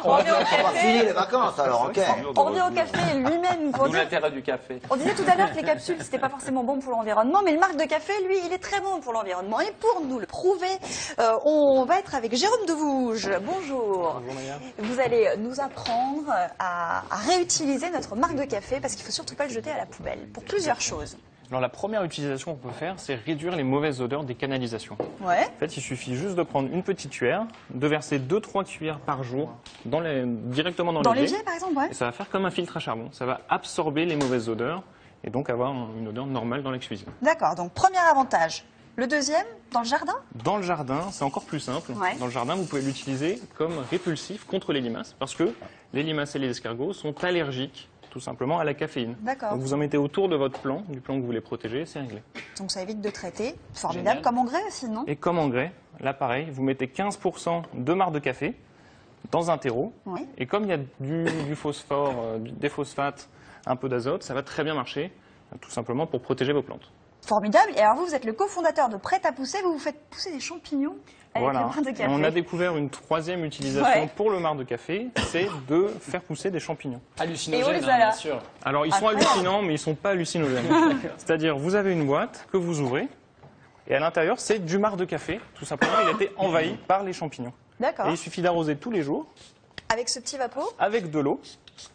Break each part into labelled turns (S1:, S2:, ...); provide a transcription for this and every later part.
S1: On revient au
S2: On va
S1: café.
S2: finir les vacances alors, ok.
S1: On revient au café lui-même.
S3: D'où l'intérêt du café.
S1: On disait tout à l'heure que les capsules, c'était pas forcément bon pour l'environnement, mais le marc de café, lui, il est très bon pour l'environnement. Et pour nous le prouver, on va être avec Jérôme Devouge. Bonjour.
S4: Bonjour Maya.
S1: Vous allez nous apprendre à réutiliser notre marc de café, parce qu'il faut surtout pas le jeter à la poubelle, pour plusieurs choses.
S4: Alors la première utilisation qu'on peut faire, c'est réduire les mauvaises odeurs des canalisations.
S1: Ouais.
S4: En fait, il suffit juste de prendre une petite cuillère, de verser 2-3 cuillères par jour directement dans
S1: Dans
S4: l'évier.
S1: l'évier, par exemple, ouais.
S4: Et ça va faire comme un filtre à charbon. Ça va absorber les mauvaises odeurs et donc avoir une odeur normale dans la cuisine.
S1: D'accord, donc premier avantage. Le deuxième, dans le jardin?
S4: Dans le jardin, c'est encore plus simple.
S1: Ouais.
S4: Dans le jardin, vous pouvez l'utiliser comme répulsif contre les limaces parce que les limaces et les escargots sont allergiques tout simplement à la caféine.
S1: D'accord.
S4: Donc vous en mettez autour de votre plant, du plant que vous voulez protéger, c'est réglé.
S1: Donc ça évite de traiter. Formidable,
S4: Génial.
S1: comme engrais aussi, non?
S4: Et comme engrais, là pareil, vous mettez 15% de marc de café dans un terreau.
S1: Oui.
S4: Et comme il y a du phosphore, des phosphates, un peu d'azote, ça va très bien marcher, tout simplement pour protéger vos plantes.
S1: Formidable. Et alors vous êtes le cofondateur de Prêt à pousser. Vous faites pousser des champignons avec le
S4: Voilà.
S1: marc de café.
S4: On a découvert une troisième utilisation
S1: Ouais.
S4: pour le marc de café, c'est de faire pousser des champignons.
S1: Et on
S3: Hallucinogène,
S1: les a là.
S3: bien sûr.
S4: Alors ils sont
S1: Incroyable.
S4: hallucinants, mais ils ne sont pas hallucinogènes. C'est-à-dire, vous avez une boîte que vous ouvrez, et à l'intérieur, c'est du marc de café. Tout simplement, il a été envahi par les champignons.
S1: D'accord.
S4: Et il suffit d'arroser tous les jours,
S1: Avec ce petit vapeau.
S4: avec de l'eau.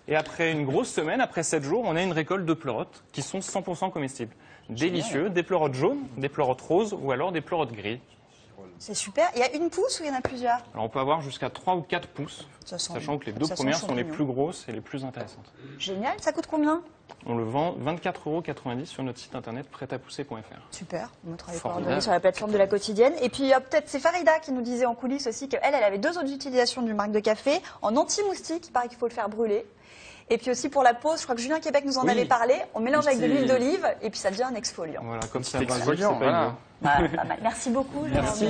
S4: Et après une grosse semaine, après 7 jours, on a une récolte de pleurotes qui sont 100% comestibles. Délicieux, des pleurotes jaunes, des pleurotes roses ou alors des pleurotes grises.
S1: C'est super. Il y a une pousse ou il y en a plusieurs?
S4: Alors on peut avoir jusqu'à 3 ou 4 pousses,
S1: Ça sent-
S4: sachant que les deux
S1: ça sent
S4: premières sont les
S1: champignon.
S4: plus grosses et les plus intéressantes.
S1: Génial. Ça coûte combien?
S4: On le vend 24,90 € sur notre site internet prêtapousser.fr.
S1: Super. On mettra les
S4: Formidable.
S1: coordonnées sur la plateforme de la quotidienne. Et puis peut-être c'est Farida qui nous disait en coulisses aussi qu'elle avait deux autres utilisations du marc de café. En anti-moustique, il paraît qu'il faut le faire brûler. Et puis aussi pour la peau, je crois que Julien Québec nous en
S4: Oui.
S1: avait parlé. On mélange avec de
S3: Petit-
S1: l'huile d'olive et puis ça devient un exfoliant.
S4: Voilà, comme c'est
S3: Petit
S4: basique, c'est
S3: exfoliant,
S4: pas
S3: voilà.
S4: idiot.
S1: Voilà, pas mal. Merci beaucoup. Jérôme.
S3: Merci.